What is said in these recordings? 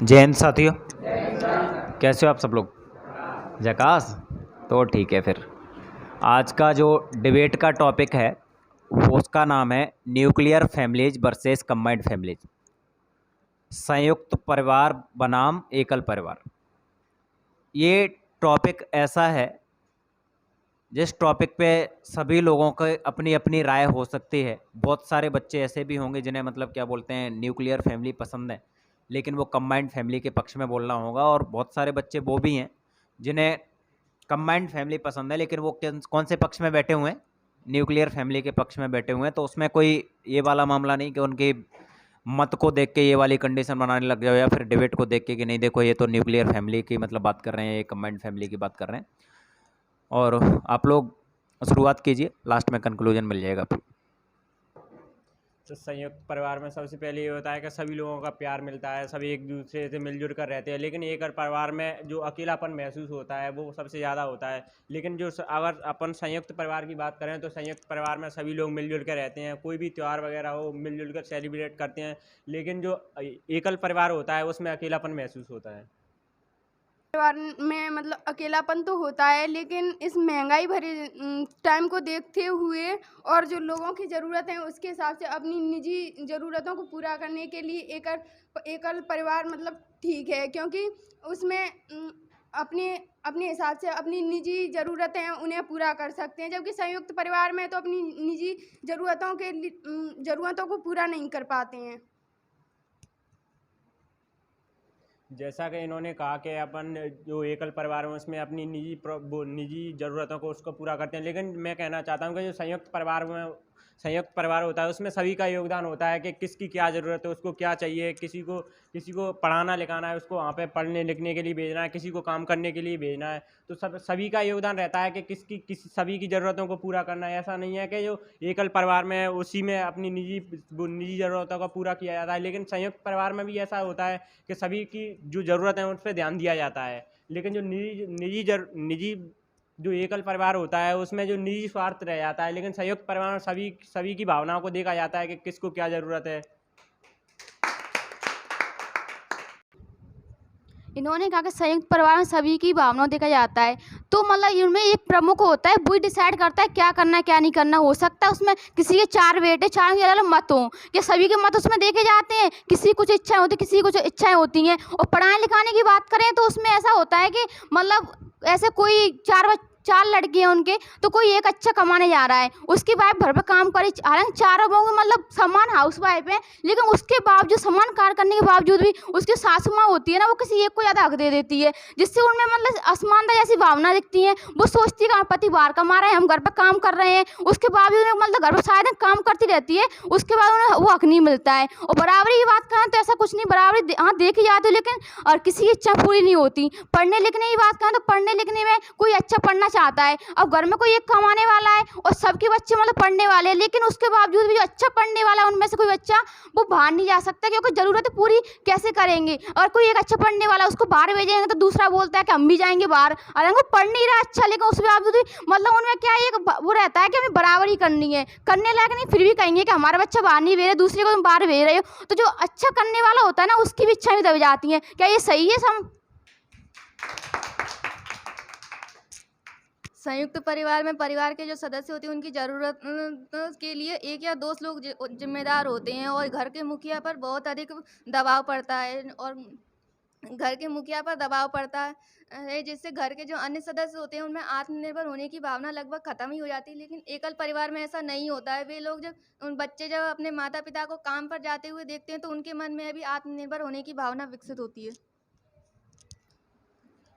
जय हिंद साथियों। कैसे हो आप सब लोग? जकास। तो ठीक है फिर। आज का जो डिबेट का टॉपिक है वो उसका नाम है nuclear families versus combined families, संयुक्त परिवार बनाम एकल परिवार। ये टॉपिक ऐसा है जिस टॉपिक पे सभी लोगों को अपनी अपनी राय हो सकती है। बहुत सारे बच्चे ऐसे भी होंगे जिन्हें मतलब क्या बोलते हैं न्यूक्लियर फैमिली पसंद है, लेकिन वो कंबाइंड फैमिली के पक्ष में बोलना होगा। और बहुत सारे बच्चे वो भी हैं जिन्हें कंबाइंड फैमिली पसंद है, लेकिन वो कौन से पक्ष में बैठे हुए हैं? न्यूक्लियर फैमिली के पक्ष में बैठे हुए हैं। तो उसमें कोई ये वाला मामला नहीं कि उनकी मत को देख के ये वाली कंडीशन बनाने लग जाओ, या फिर डिबेट को देख के कि नहीं देखो ये तो न्यूक्लियर फैमिली की मतलब बात कर रहे हैं, ये कंबाइंड फैमिली की बात कर रहे हैं। और आप लोग शुरुआत कीजिए, लास्ट में कंक्लूजन मिल जाएगा। तो संयुक्त परिवार में सबसे पहले ये होता है कि सभी लोगों का प्यार मिलता है, सभी एक दूसरे से मिलजुल कर रहते हैं। लेकिन एकल परिवार में जो अकेलापन महसूस होता है वो सबसे ज़्यादा होता है। लेकिन अगर अपन संयुक्त परिवार की बात करें तो संयुक्त परिवार में सभी लोग मिलजुल कर रहते हैं, कोई भी त्यौहार वगैरह हो मिलजुल कर सेलिब्रेट करते हैं। लेकिन जो एकल परिवार होता है उसमें अकेलापन महसूस होता है। परिवार में मतलब अकेलापन तो होता है, लेकिन इस महंगाई भरे टाइम को देखते हुए और जो लोगों की ज़रूरत है उसके हिसाब से अपनी निजी ज़रूरतों को पूरा करने के लिए एकल एकल परिवार मतलब ठीक है, क्योंकि उसमें अपने अपने हिसाब से अपनी निजी ज़रूरतें हैं उन्हें पूरा कर सकते हैं, जबकि संयुक्त परिवार में तो अपनी निजी ज़रूरतों को पूरा नहीं कर पाते हैं। जैसा कि इन्होंने कहा कि अपन जो एकल परिवार है उसमें अपनी निजी ज़रूरतों को उसको पूरा करते हैं। लेकिन मैं कहना चाहता हूँ कि जो संयुक्त परिवार होता है उसमें सभी का योगदान होता है कि किसकी क्या ज़रूरत है, उसको क्या चाहिए। किसी को पढ़ाना लिखाना है, उसको वहाँ पे पढ़ने लिखने के लिए भेजना है, किसी को काम करने के लिए भेजना है। तो सभी का योगदान रहता है कि सभी की ज़रूरतों को पूरा करना है। ऐसा नहीं है कि जो एकल परिवार में है उसी में अपनी निजी ज़रूरतों का पूरा किया जाता है। लेकिन संयुक्त परिवार में भी ऐसा होता है कि सभी की जो ज़रूरत है उस पर ध्यान दिया जाता है। लेकिन जो निजी जो एकल परिवार होता है उसमें जो निजी स्वार्थ रह जाता है। लेकिन संयुक्त परिवार में सभी सभी की भावनाओं को देखा जाता है कि किसको क्या ज़रूरत है। इन्होंने कहा कि संयुक्त परिवार में सभी की भावनाओं देखा जाता है, तो मतलब इनमें एक प्रमुख होता है, वही डिसाइड करता है क्या करना है क्या नहीं करना। हो सकता है उसमें किसी के 4 बेटे 4 के अलग मत हों, कि सभी के मत उसमें देखे जाते हैं। किसी कुछ इच्छाएं होती किसी कुछ इच्छाएं होती हैं। और पढ़ाने लिखाने की बात करें तो उसमें ऐसा होता है कि मतलब ऐसे कोई 4 लड़के हैं उनके, तो कोई एक अच्छा कमाने जा रहा है, उसकी वाइफ घर पर काम करे, हालांकि चारों बहू मतलब समान हाउस वाइफ है, लेकिन उसके बावजूद समान कार्य करने के बावजूद भी उसकी सासू माँ होती है ना, वो किसी एक को ज़्यादा हक दे देती है, जिससे उनमें मतलब असमानता जैसी भावना दिखती है। वो सोचती है कि हमारा पति बाहर कमा रहा है, हम घर पर काम कर रहे हैं, उसके बावजूद उन्हें मतलब घर पर सारा दिन काम करती रहती है, उसके बाद उन्हें वो हक नहीं मिलता है। और बराबरी की बात करें तो ऐसा कुछ नहीं, बराबरी हाँ देखी जाती है, लेकिन और किसी की इच्छा पूरी नहीं होती। पढ़ने लिखने की बात करें तो पढ़ने लिखने में कोई अच्छा पढ़ना चाहता है, अब घर में कोई एक कमाने वाला है और सबके बच्चे मतलब पढ़ने वाले हैं, लेकिन उसके बावजूद भी जो अच्छा पढ़ने वाला है उनमें से कोई बच्चा वो बाहर नहीं जा सकता, क्योंकि ज़रूरतें पूरी कैसे करेंगे। और कोई एक अच्छा पढ़ने वाला उसको बाहर भेजेंगे तो दूसरा बोलता है कि हम भी जाएंगे बाहर, हालांकि वो पढ़ नहीं रहा अच्छा, लेकिन उसके बावजूद भी मतलब उनमें क्या एक वो रहता है कि हमें बराबरी करनी है, करने लायक नहीं, फिर भी कहेंगे कि हमारा बच्चा बाहर नहीं भेज रहे, दूसरे को तुम बाहर भेज रहे हो। तो जो अच्छा करने वाला होता है ना उसकी भी इच्छा भी दब जाती है। क्या ये सही है? संयुक्त परिवार में परिवार के जो सदस्य होते हैं उनकी ज़रूरत के लिए एक या दो लोग जिम्मेदार होते हैं, और घर के मुखिया पर बहुत अधिक दबाव पड़ता है, और घर के मुखिया पर दबाव पड़ता है, जिससे घर के जो अन्य सदस्य होते हैं उनमें आत्मनिर्भर होने की भावना लगभग खत्म ही हो जाती है। लेकिन एकल परिवार में ऐसा नहीं होता है। वे लोग जब अपने माता पिता को काम पर जाते हुए देखते हैं तो उनके मन में भी आत्मनिर्भर होने की भावना विकसित होती है।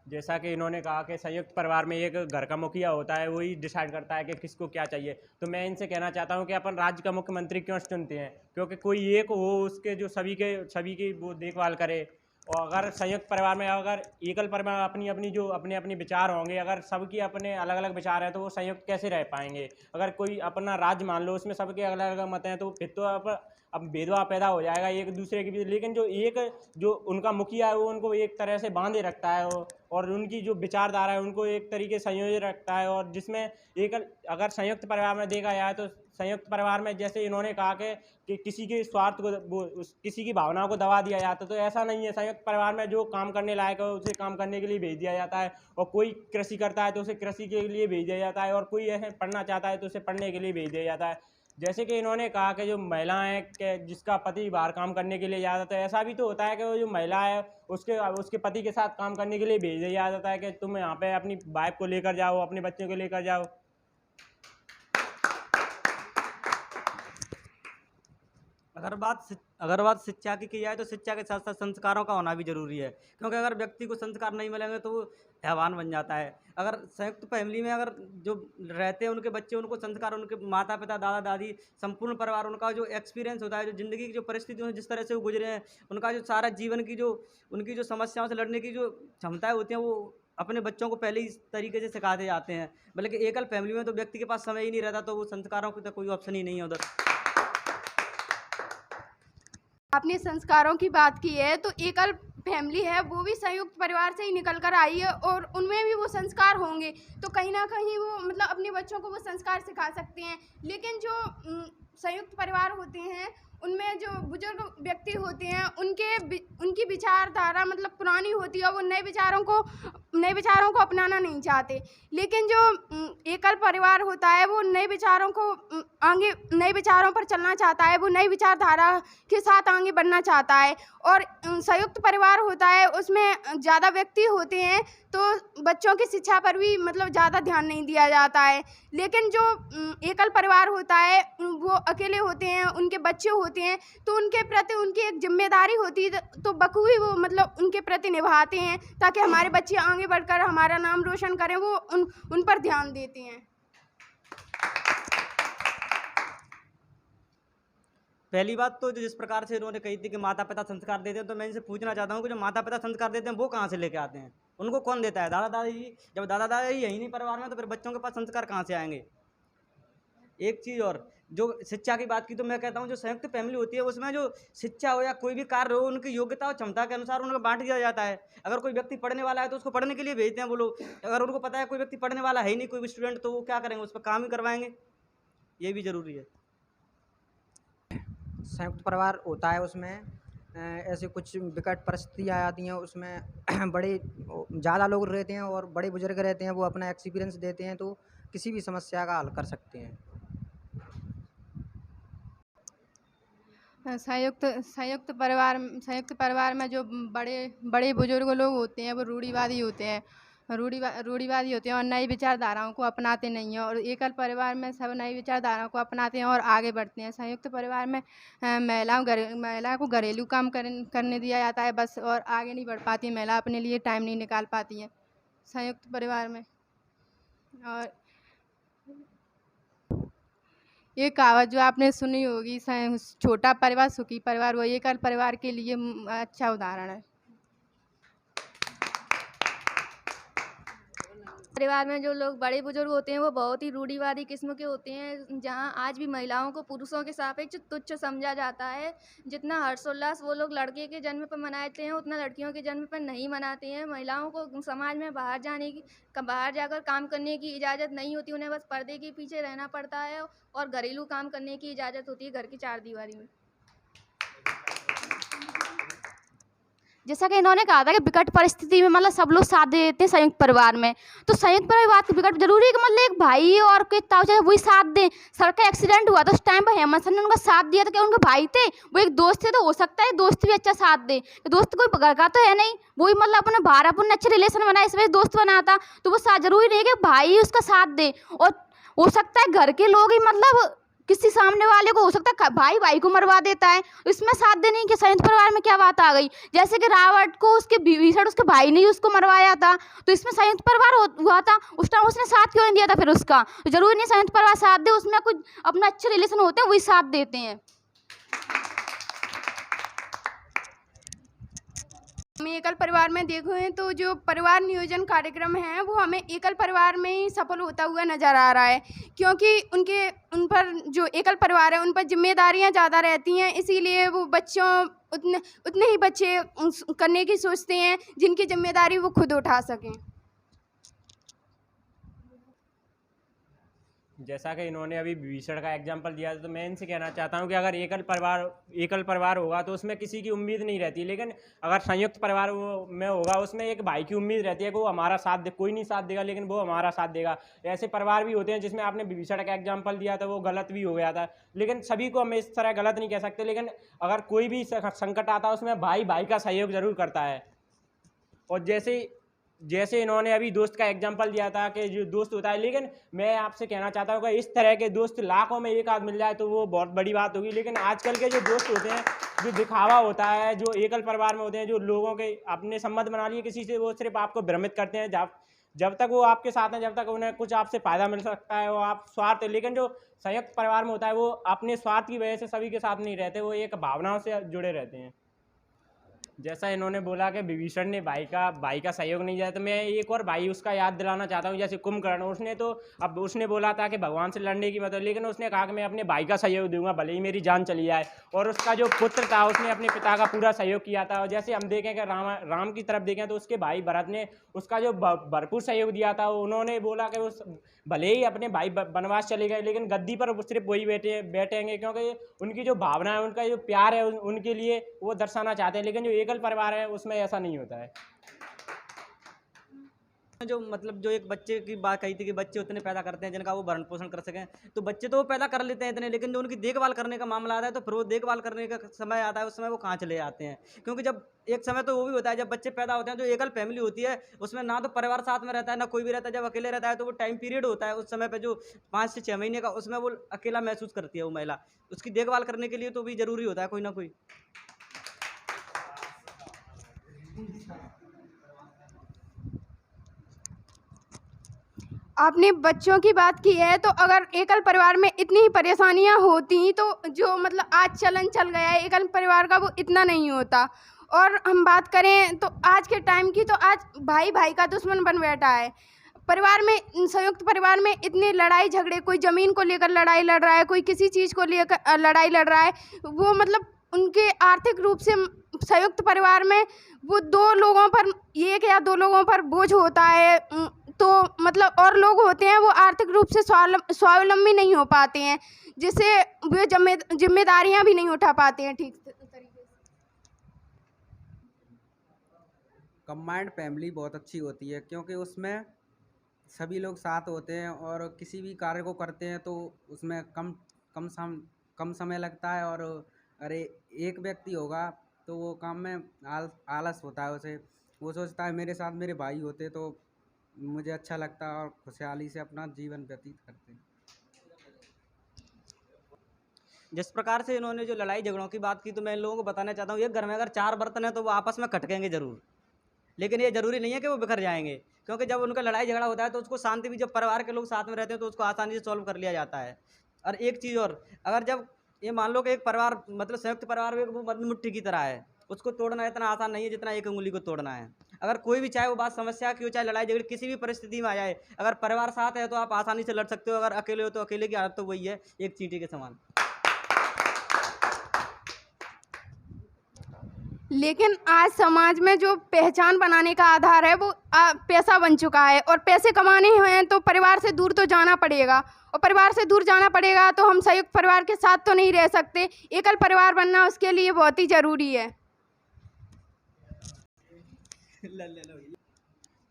जैसा कि इन्होंने कहा कि संयुक्त परिवार में एक घर का मुखिया होता है, वही डिसाइड करता है कि किसको क्या चाहिए। तो मैं इनसे कहना चाहता हूं कि अपन राज्य का मुख्यमंत्री क्यों चुनते हैं, क्योंकि कोई एक हो उसके जो सभी की वो देखभाल करे। और अगर संयुक्त परिवार में अगर एकल परिवार अपनी अपनी जो अपने अपने विचार होंगे, अगर सबके अपने अलग अलग विचार हैं तो वो संयुक्त कैसे रह पाएंगे। अगर कोई अपना राज्य मान लो उसमें सबके अलग अलग मत हैं तो फिर तो अब भेदभाव पैदा हो जाएगा एक दूसरे के बीच। लेकिन जो उनका मुखिया है वो उनको एक तरह से बांधे रखता है और उनकी जो विचारधारा है उनको एक तरीके से संयोजित रखता है। और जिसमें अगर संयुक्त परिवार में देखा जाए तो संयुक्त परिवार में जैसे इन्होंने कहा कि किसी के स्वार्थ को किसी की भावनाओं को दबा दिया जाता, तो ऐसा नहीं है। संयुक्त परिवार में जो काम करने लायक है उसे काम करने के लिए भेज दिया जाता है, और कोई कृषि करता है तो उसे कृषि के लिए भेज दिया जाता है, और कोई ऐसे पढ़ना चाहता है तो उसे पढ़ने के लिए भेज दिया जाता है। जैसे कि इन्होंने कहा कि जो महिलाएं के जिसका पति बाहर काम करने के लिए जाता, तो ऐसा भी तो होता है कि वो जो महिला है उसके पति के साथ काम करने के लिए भेज दिया जाता है कि तुम यहाँ पे अपनी वाइफ को लेकर जाओ, अपने बच्चों को लेकर जाओ। अगर बात शिक्षा की जाए तो शिक्षा के साथ साथ संस्कारों का होना भी जरूरी है, क्योंकि अगर व्यक्ति को संस्कार नहीं मिलेंगे तो वो हैवान बन जाता है। अगर संयुक्त फैमिली में अगर जो रहते हैं उनके बच्चे, उनको संस्कार, उनके माता पिता, दादा दादी, संपूर्ण परिवार, उनका जो एक्सपीरियंस होता है, जो ज़िंदगी की जो परिस्थितियों से जिस तरह से वो गुजरे हैं, उनका जो सारा जीवन की उनकी जो समस्याओं से लड़ने की जो क्षमताएँ होती हैं वो अपने बच्चों को पहले इस तरीके से सिखाते जाते हैं। बल्कि एकल फैमिली में तो व्यक्ति के पास समय ही नहीं रहता, तो वो संस्कारों की तो कोई ऑप्शन ही नहीं है उधर। आपने संस्कारों की बात की है, तो एकल फैमिली है वो भी संयुक्त परिवार से ही निकल कर आई है, और उनमें भी वो संस्कार होंगे तो कहीं ना कहीं वो मतलब अपने बच्चों को वो संस्कार सिखा सकते हैं। लेकिन जो संयुक्त परिवार होते हैं उनमें जो बुजुर्ग व्यक्ति होते हैं उनकी विचारधारा मतलब पुरानी होती है, और वो नए विचारों को अपनाना नहीं चाहते। लेकिन जो एकल परिवार होता है वो नए विचारों पर चलना चाहता है, वो नई विचारधारा के साथ आगे बढ़ना चाहता है। और संयुक्त परिवार होता है उसमें ज़्यादा व्यक्ति होते हैं तो बच्चों की शिक्षा पर भी मतलब ज़्यादा ध्यान नहीं दिया जाता है। लेकिन जो एकल परिवार होता है वो अकेले होते हैं, उनके बच्चे होते हैं, तो उनके प्रति उनकी एक जिम्मेदारी होती है, तो बखूबी वो मतलब उनके प्रति निभाते हैं ताकि हमारे बच्चे आगे बढ़कर हमारा नाम रोशन करें, वो उन पर ध्यान देते हैं। पहली बात तो जिस प्रकार से इन्होंने कही थी कि माता पिता संस्कार देते हैं, तो मैं इनसे पूछना चाहता हूँ कि जो माता पिता संस्कार देते हैं वो कहाँ से लेके आते हैं, उनको कौन देता है? दादा दादी। जब दादा दादी यही नहीं परिवार में तो फिर बच्चों के पास संस्कार कहाँ से आएंगे? एक चीज़ और, जो शिक्षा की बात की तो मैं कहता हूँ जो संयुक्त फैमिली होती है उसमें जो शिक्षा हो या कोई भी कार्य हो उनकी योग्यता और क्षमता के अनुसार उनको बांट दिया जाता है। अगर कोई व्यक्ति पढ़ने वाला है तो उसको पढ़ने के लिए भेजते हैं वो लोग। अगर उनको पता है कोई व्यक्ति पढ़ने वाला है ही नहीं, कोई भी स्टूडेंट, तो वो क्या करेंगे? उस पर काम ही करवाएंगे। ये भी ज़रूरी है। संयुक्त परिवार होता है उसमें ऐसे कुछ विकट परिस्थितियाँ आती हैं, उसमें बड़े ज़्यादा लोग रहते हैं और बड़े बुजुर्ग रहते हैं, वो अपना एक्सपीरियंस देते हैं तो किसी भी समस्या का हल कर सकते हैं। संयुक्त परिवार में जो बड़े बुजुर्ग लोग होते हैं वो रूढ़िवादी होते हैं और नई विचारधाराओं को अपनाते नहीं हैं, और एकल परिवार में सब नई विचारधाराओं को अपनाते हैं और आगे बढ़ते हैं। संयुक्त परिवार में महिला को घरेलू काम करने दिया जाता है बस, और आगे नहीं बढ़ पाती महिला, अपने लिए टाइम नहीं निकाल पाती हैं संयुक्त परिवार में। और ये कहावत जो आपने सुनी होगी, छोटा परिवार सुखी परिवार, वो एकल परिवार के लिए अच्छा उदाहरण है। परिवार में जो लोग बड़े बुजुर्ग होते हैं वो बहुत ही रूढ़िवादी किस्म के होते हैं, जहां आज भी महिलाओं को पुरुषों के सापेक्ष तुच्छ समझा जाता है। जितना हर्षोल्लास वो लोग लड़के के जन्म पर मनाते हैं उतना लड़कियों के जन्म पर नहीं मनाते हैं। महिलाओं को समाज में बाहर जाकर काम करने की इजाज़त नहीं होती, उन्हें बस पर्दे के पीछे रहना पड़ता है और घरेलू काम करने की इजाज़त होती है घर की चार दीवारी में। जैसा कि इन्होंने कहा था कि विकट परिस्थिति में मतलब सब लोग साथ दे देते हैं संयुक्त परिवार में, तो संयुक्त परिवार की विकट जरूरी है कि मतलब एक भाई और कोई ताऊ चाहे वही साथ दें। सर का एक्सीडेंट हुआ तो उस टाइम पर हेमंत सर ने उनका साथ दिया, तो क्या उनके भाई थे? वो एक दोस्त थे, तो हो सकता है दोस्त भी अच्छा साथ दे। तो दोस्त कोई घर का तो है नहीं, वही मतलब अपने बाहर अपन अच्छे रिलेशन बनाए इस वजह दोस्त बना था, तो वो साथ जरूरी नहीं है कि भाई उसका साथ दे। और हो सकता है घर के लोग ही मतलब किसी सामने वाले को हो सकता है भाई को मरवा देता है, इसमें साथ देने की संयुक्त परिवार में क्या बात आ गई? जैसे कि रावण को उसके भीषण उसके भाई ने ही उसको मरवाया था, तो इसमें संयुक्त परिवार हुआ था, उस टाइम उसने साथ क्यों नहीं दिया था? फिर उसका तो जरूरी नहीं संयुक्त परिवार साथ दे, उसमें कुछ अपना अच्छे रिलेशन होते हैं वही साथ देते हैं। हम एकल परिवार में देखे हैं तो जो परिवार नियोजन कार्यक्रम है वो हमें एकल परिवार में ही सफल होता हुआ नज़र आ रहा है, क्योंकि उन पर जो एकल परिवार है उन पर जिम्मेदारियां ज़्यादा रहती हैं, इसीलिए वो बच्चों उतने ही बच्चे करने की सोचते हैं जिनकी जिम्मेदारी वो खुद उठा सकें। जैसा कि इन्होंने अभी विभीषण का एग्जाम्पल दिया तो मैं इनसे कहना चाहता हूँ कि अगर एकल परिवार होगा तो उसमें किसी की उम्मीद नहीं रहती, लेकिन अगर संयुक्त परिवार में होगा उसमें एक भाई की उम्मीद रहती है कि वो हमारा साथ दे, कोई नहीं साथ देगा लेकिन वो हमारा साथ देगा। ऐसे परिवार भी होते हैं जिसमें आपने विभीषण का एग्जाम्पल दिया था वो गलत भी हो गया था, लेकिन सभी को हम इस तरह गलत नहीं कह सकते, लेकिन अगर कोई भी संकट आता है उसमें भाई भाई का सहयोग जरूर करता है। और जैसे इन्होंने अभी दोस्त का एग्जांपल दिया था कि जो दोस्त होता है, लेकिन मैं आपसे कहना चाहता हूँ कि इस तरह के दोस्त लाखों में एक आध मिल जाए तो वो बहुत बड़ी बात होगी, लेकिन आजकल के जो दोस्त होते हैं जो दिखावा होता है, जो एकल परिवार में होते हैं, जो लोगों के अपने संबंध बना लिए किसी से, वो सिर्फ आपको भ्रमित करते हैं। जब तक वो आपके साथ हैं, जब तक उन्हें कुछ आपसे फ़ायदा मिल सकता है वो आप स्वार्थ, लेकिन जो संयुक्त परिवार में होता है वो अपने स्वार्थ की वजह से सभी के साथ नहीं रहते, वो एक भावनाओं से जुड़े रहते हैं। जैसा इन्होंने बोला कि विभीषण ने भाई का सहयोग नहीं दिया, तो मैं एक और भाई उसका याद दिलाना चाहता हूँ, जैसे कुंभकर्ण। उसने बोला था कि भगवान से लड़ने की मतलब, लेकिन उसने कहा कि मैं अपने भाई का सहयोग दूंगा भले ही मेरी जान चली जाए, और उसका जो पुत्र था उसने अपने पिता का पूरा सहयोग किया था। और जैसे हम देखें कि राम की तरफ देखें तो उसके भाई भरत ने उसका जो भरपूर सहयोग दिया था। उन्होंने बोला कि वो भले ही अपने भाई वनवास चले गए लेकिन गद्दी पर सिर्फ वही बैठेंगे, क्योंकि उनकी जो भावना है, उनका जो प्यार है उनके लिए वो दर्शाना चाहते हैं, लेकिन जो एकल परिवार है उसमें ऐसा नहीं होता है। जो मतलब जो एक बच्चे की बात कही थी कि बच्चे उतने पैदा करते हैं जिनका वो भरण पोषण कर सकें, तो बच्चे तो वो पैदा कर लेते हैं इतने, लेकिन जो उनकी देखभाल करने का मामला आता है तो फिर वो देखभाल करने का समय आता है, उस समय वो कहाँ चले जाते हैं। क्योंकि जब एक समय तो वो भी होता है जब बच्चे पैदा होते हैं, जो एकल फैमिली होती है उसमें ना तो परिवार साथ में रहता है ना कोई भी रहता है। जब अकेले रहता है तो वो टाइम पीरियड होता है उस समय पर जो 5 से 6 महीने का, उसमें वो अकेला महसूस करती है वो महिला। उसकी देखभाल करने के लिए तो भी ज़रूरी होता है कोई ना कोई। आपने बच्चों की बात की है, तो अगर एकल परिवार में इतनी ही परेशानियां होती तो जो मतलब आज चलन चल गया है एकल परिवार का वो इतना नहीं होता। और हम बात करें तो आज के टाइम की, तो आज भाई भाई का दुश्मन बन बैठा है। परिवार में, संयुक्त परिवार में इतने लड़ाई झगड़े, कोई ज़मीन को लेकर लड़ाई लड़ रहा है, कोई किसी चीज़ को लेकर लड़ाई लड़ रहा है। वो मतलब उनके आर्थिक रूप से संयुक्त परिवार में वो 2 लोगों पर, 1 या 2 लोगों पर बोझ होता है, तो मतलब और लोग होते हैं वो आर्थिक रूप से स्वावलंबी नहीं हो पाते हैं, जिससे वे जिम्मेदारियां भी नहीं उठा पाते हैं ठीक तरीके से। कंबाइंड फैमिली बहुत अच्छी होती है क्योंकि उसमें सभी लोग साथ होते हैं और किसी भी कार्य को करते हैं तो उसमें कम समय लगता है। और अरे एक व्यक्ति होगा तो वो काम में आलस होता है उसे, वो सोचता है मेरे साथ मेरे भाई होते तो मुझे अच्छा लगता और खुशहाली से अपना जीवन व्यतीत करते। जिस प्रकार से इन्होंने जो लड़ाई झगड़ों की बात की, तो मैं इन लोगों को बताना चाहता हूँ एक घर में अगर 4 बर्तन हैं तो वो आपस में खटकेंगे ज़रूर, लेकिन ये ज़रूरी नहीं है कि वो बिखर जाएंगे। क्योंकि जब उनका लड़ाई झगड़ा होता है तो उसको शांति भी, जब परिवार के लोग साथ में रहते हैं तो उसको आसानी से सॉल्व कर लिया जाता है। और एक चीज़ और, अगर जब ये मान लो कि एक परिवार मतलब संयुक्त परिवार में वो मुट्ठी की तरह है, उसको तोड़ना इतना आसान नहीं है जितना एक उंगली को तोड़ना है। अगर कोई भी, चाहे वो बात समस्या की हो, चाहे लड़ाई झगड़े किसी भी परिस्थिति में आ जाए, अगर परिवार साथ है तो आप आसानी से लड़ सकते हो। अगर अकेले हो तो अकेले की हालत तो वही है, एक चींटी के समान। लेकिन आज समाज में जो पहचान बनाने का आधार है वो पैसा बन चुका है, और पैसे कमाने हैं तो परिवार से दूर तो जाना पड़ेगा, और परिवार से दूर जाना पड़ेगा तो हम संयुक्त परिवार के साथ तो नहीं रह सकते। एकल परिवार बनना उसके लिए बहुत ही ज़रूरी है।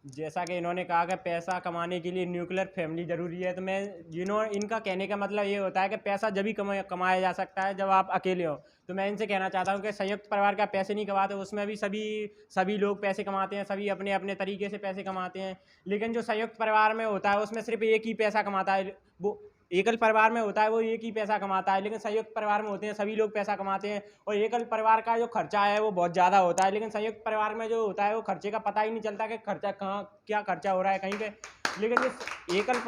जैसा कि इन्होंने कहा कि पैसा कमाने के लिए न्यूक्लियर फैमिली ज़रूरी है, तो इनका कहने का मतलब ये होता है कि पैसा जब ही कमाया जा सकता है जब आप अकेले हो। तो मैं इनसे कहना चाहता हूँ कि संयुक्त परिवार का पैसे नहीं कमाते, उसमें भी सभी लोग पैसे कमाते हैं, सभी अपने अपने तरीके से पैसे कमाते हैं। लेकिन जो संयुक्त परिवार में होता है उसमें सिर्फ एक ही पैसा कमाता है। वो एकल परिवार में होता है वो एक ही पैसा कमाता है, लेकिन संयुक्त परिवार में होते हैं सभी लोग पैसा कमाते हैं। और एकल परिवार का जो खर्चा है वो बहुत ज़्यादा होता है, लेकिन संयुक्त परिवार में जो होता है वो खर्चे का पता ही नहीं चलता कि खर्चा कहाँ क्या खर्चा हो रहा है। कहीं पे लेकिन जो एकल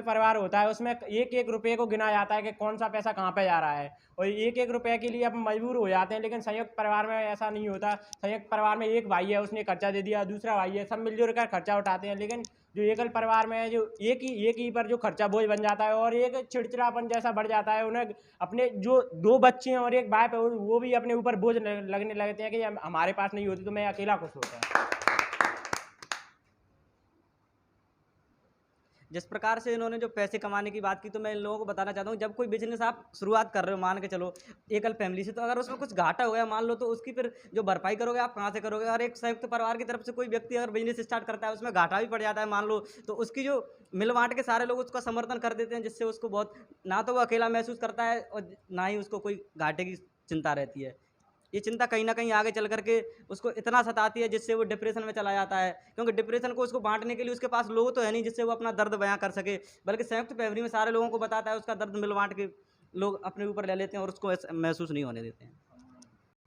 परिवार होता है उसमें एक एक रुपये को गिना जाता है कि कौन सा पैसा कहाँ पे जा रहा है, और एक एक रुपये के लिए अपन मजबूर हो जाते हैं। लेकिन संयुक्त परिवार में ऐसा नहीं होता। संयुक्त परिवार में एक भाई है, उसने खर्चा दे दिया, दूसरा भाई है, सब मिलजुल कर खर्चा उठाते हैं। लेकिन जो एकल परिवार में है, जो एक ही पर जो खर्चा बोझ बन जाता है और एक चिड़चिड़ापन जैसा बढ़ जाता है। उन्हें अपने जो 2 बच्चे हैं और एक बाप है, वो भी अपने ऊपर बोझ लगने लगते हैं कि हमारे पास नहीं होती तो मैं अकेला खुश होता। जिस प्रकार से इन्होंने जो पैसे कमाने की बात की, तो मैं इन लोगों को बताना चाहता हूँ, जब कोई बिजनेस आप शुरुआत कर रहे हो, मान के चलो एकल फैमिली से, तो अगर उसमें कुछ घाटा हो गया मान लो, तो उसकी फिर जो भरपाई करोगे आप कहाँ से करोगे। और एक संयुक्त परिवार की तरफ से कोई व्यक्ति अगर बिजनेस स्टार्ट करता है, उसमें घाटा भी पड़ जाता है मान लो, तो उसकी जो मिल बांट के सारे लोग उसका समर्थन कर देते हैं, जिससे उसको बहुत, ना तो वो अकेला महसूस करता है और ना ही उसको कोई घाटे की चिंता रहती है। ये चिंता कहीं ना कहीं आगे चल करके उसको इतना सताती है जिससे वो डिप्रेशन में चला जाता है, क्योंकि डिप्रेशन को उसको बांटने के लिए उसके पास लोग तो है नहीं जिससे वो अपना दर्द बयां कर सके, बल्कि संयुक्त फैमिली में सारे लोगों को बताता है, उसका दर्द मिल बांट के लोग अपने ऊपर ले लेते हैं और उसको महसूस नहीं होने देते हैं।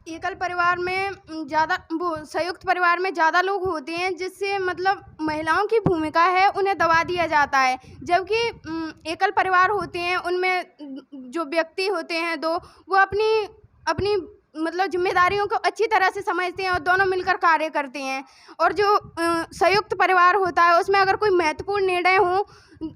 एकल परिवार में ज़्यादा संयुक्त परिवार में ज़्यादा लोग होते हैं, जिससे मतलब महिलाओं की भूमिका है उन्हें दबा दिया जाता है। जबकि एकल परिवार होते हैं, उनमें जो व्यक्ति होते हैं दो, वो अपनी मतलब जिम्मेदारियों को अच्छी तरह से समझते हैं और दोनों मिलकर कार्य करते हैं। और जो संयुक्त परिवार होता है, उसमें अगर कोई महत्वपूर्ण निर्णय हो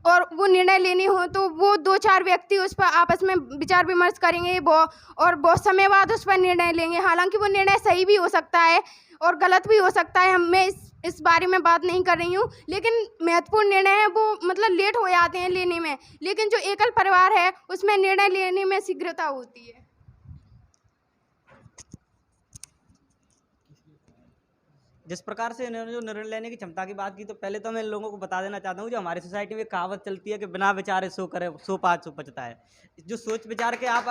और वो निर्णय लेने हो, तो वो 2-4 व्यक्ति उस पर आपस में विचार विमर्श करेंगे और बहुत समय बाद उस पर निर्णय लेंगे। हालांकि वो निर्णय सही भी हो सकता है और गलत भी हो सकता है, मैं इस बारे में बात नहीं कर रही हूँ। लेकिन महत्वपूर्ण निर्णय है वो मतलब लेट हो जाते हैं लेने में। लेकिन जो एकल परिवार है, उसमें निर्णय लेने में शीघ्रता होती है। जिस प्रकार से इन्होंने जो निर्णय लेने की क्षमता की बात की, तो पहले तो मैं इन लोगों को बता देना चाहता हूँ, जो हमारी सोसाइटी में कहावत चलती है कि बिना विचारे सो करे, सो पाँच सो पचता है। जो सोच विचार कर आप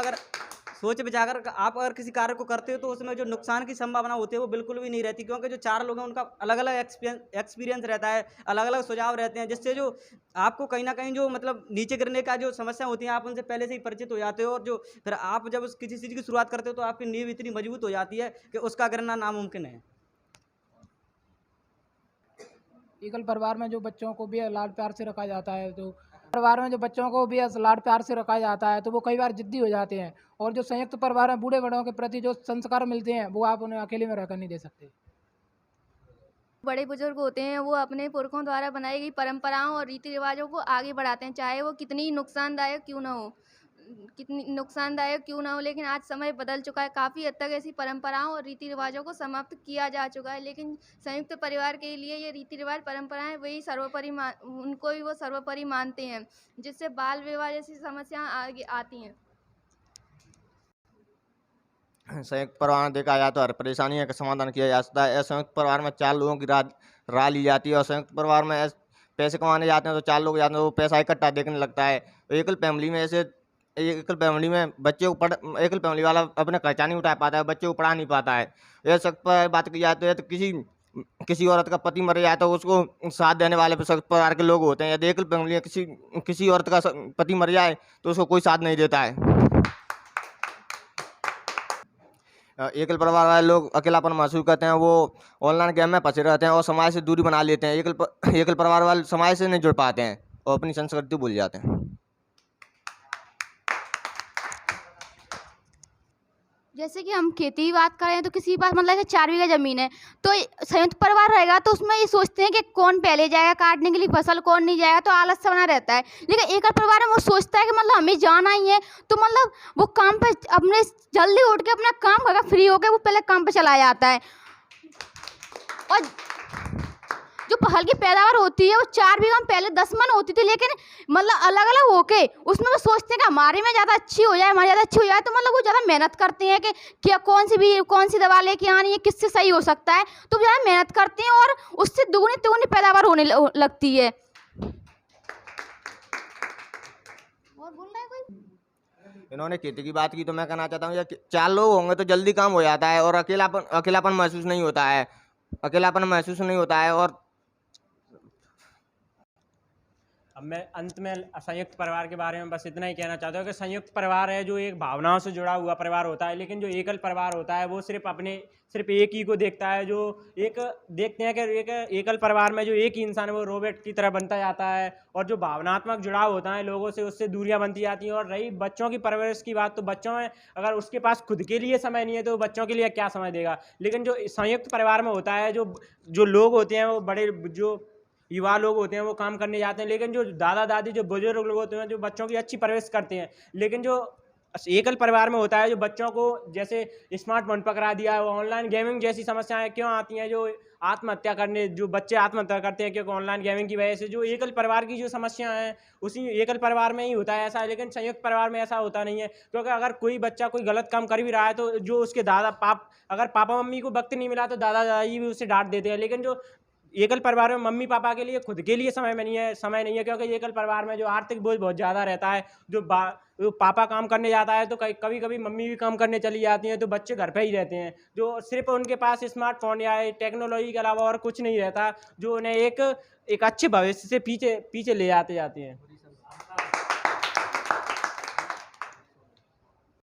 अगर किसी कार्य को करते हो, तो उसमें जो नुकसान की संभावना होती है वो बिल्कुल भी नहीं रहती, क्योंकि जो 4 लोग हैं उनका अलग अलग एक्सपीरियंस रहता है, अलग अलग सुझाव रहते हैं, जिससे जो आपको कहीं ना कहीं जो मतलब नीचे गिरने का जो समस्या होती है, आप उनसे पहले से ही परिचित हो जाते हो। और जो फिर आप जब उस किसी चीज़ की शुरुआत करते हो, तो आपकी नींव इतनी मजबूत हो जाती है कि उसका गिरना नामुमकिन है। एकल परिवार में जो बच्चों को भी लाड प्यार से रखा जाता है, तो परिवार में जो बच्चों को भी लाड प्यार से रखा जाता है, तो वो कई बार जिद्दी हो जाते हैं। और जो संयुक्त परिवार में बूढ़े बड़ों के प्रति जो संस्कार मिलते हैं, वो आप उन्हें अकेले में रहकर नहीं दे सकते। बड़े बुजुर्ग होते हैं, वो अपने पुरखों द्वारा बनाई गई परंपराओं और रीति रिवाजों को आगे बढ़ाते हैं, चाहे वो कितनी नुकसानदायक क्यों ना हो। लेकिन आज समय बदल चुका है, काफ़ी हद तक ऐसी परंपराओं और रीति रिवाजों को समाप्त किया जा चुका है। लेकिन संयुक्त परिवार के लिए ये रीति रिवाज परंपराएं वही उनको ही वो सर्वोपरि मानते हैं, जिससे बाल विवाह जैसी समस्याएं आगे आती हैं। संयुक्त परिवार में देखा जाए तो हर परेशानी का समाधान किया जा सकता है। संयुक्त परिवार में 4 लोगों की राय ली जाती है, और संयुक्त परिवार में पैसे कमाने जाते हैं तो 4 लोग जाते हैं, वो पैसा इकट्ठा देखने लगता है। एकल फैमिली में एकल फैमिली वाला अपना खर्चा नहीं उठा पाता है, बच्चे को पढ़ा नहीं पाता है। यह सख्त पर बात की जाए तो किसी औरत का पति मर जाए तो उसको साथ देने वाले सख्त परिवार के लोग होते हैं। यदि एकल फैमिली में किसी औरत का पति मर जाए तो उसको कोई साथ नहीं देता है। एकल परिवार वाले लोग अकेलापन महसूस करते हैं, वो ऑनलाइन गेम में फंसे रहते हैं और समाज से दूरी बना लेते हैं। एकल परिवार वाले समाज से नहीं जुड़ पाते हैं और अपनी संस्कृति भूल जाते हैं। जैसे कि हम खेती की बात करें तो किसी के पास मतलब कि 4 बीघा ज़मीन है, तो संयुक्त परिवार रहेगा तो उसमें ये सोचते हैं कि कौन पहले जाएगा काटने के लिए फसल, कौन नहीं जाएगा, तो आलस सा बना रहता है। लेकिन एकल परिवार में वो सोचता है कि मतलब हमें जाना ही है, तो मतलब वो काम पे अपने जल्दी उठ के अपना काम करके फ्री होकर वो पहले काम पे चला जाता है। और जो फल की पैदावार होती है वो 4 बीघा में पहले 10 मन होती थी, लेकिन मतलब अलग अलग होके उसमें वो सोचते हैं कि हमारे में ज़्यादा अच्छी हो जाए, हमारी ज़्यादा अच्छी हो जाए, तो मतलब वो ज़्यादा मेहनत करते हैं कि क्या कौन सी दवा लेके आनी है, किससे सही हो सकता है, तो ज़्यादा मेहनत करते हैं और उससे दुगनी तिगुनी पैदावार होने लगती है। और बोल रहा है कोई? इन्होंने खेती की बात की तो मैं कहना चाहता हूँ 4 लोग होंगे तो जल्दी काम हो जाता है और अकेलापन महसूस नहीं होता है। और अब मैं अंत में संयुक्त परिवार के बारे में बस इतना ही कहना चाहता हूँ कि संयुक्त परिवार है जो एक भावनाओं से जुड़ा हुआ परिवार होता है, लेकिन जो एकल परिवार होता है वो सिर्फ एक ही को देखता है। जो एक देखते हैं कि एक एकल परिवार में जो एक ही इंसान है वो रोबोट की तरह बनता जाता है, और जो भावनात्मक जुड़ाव होता है लोगों से उससे दूरियां बनती जाती हैं। और रही बच्चों की परवरिश की बात, तो बच्चों में अगर उसके पास खुद के लिए समय नहीं है तो बच्चों के लिए क्या समय देगा। लेकिन जो संयुक्त परिवार में होता है, जो लोग होते हैं वो बड़े जो युवा लोग होते हैं वो काम करने जाते हैं, लेकिन जो दादा दादी जो बुजुर्ग लोग होते हैं जो बच्चों की अच्छी परवरिश करते हैं। लेकिन जो एकल परिवार में होता है जो बच्चों को जैसे स्मार्टफोन पकड़ा दिया है, वो ऑनलाइन गेमिंग जैसी समस्याएं क्यों आती हैं, जो बच्चे आत्महत्या करते हैं क्योंकि ऑनलाइन गेमिंग की वजह से। जो एकल परिवार की जो समस्या है उसी एकल परिवार में ही होता है ऐसा, लेकिन संयुक्त परिवार में ऐसा होता नहीं है। क्योंकि अगर कोई बच्चा कोई गलत काम कर भी रहा है तो जो उसके अगर पापा मम्मी को वक्त नहीं मिला तो दादा दादी भी उसे डांट देते हैं। लेकिन जो एकल परिवार में मम्मी पापा के लिए खुद के लिए समय नहीं है, क्योंकि एकल परिवार में जो आर्थिक बोझ बहुत ज़्यादा रहता है। जो पापा काम करने जाता है तो कभी कभी मम्मी भी काम करने चली जाती हैं, तो बच्चे घर पे ही रहते हैं। जो सिर्फ उनके पास स्मार्टफोन या टेक्नोलॉजी के अलावा और कुछ नहीं रहता, जो उन्हें एक अच्छे भविष्य से पीछे ले जाते हैं।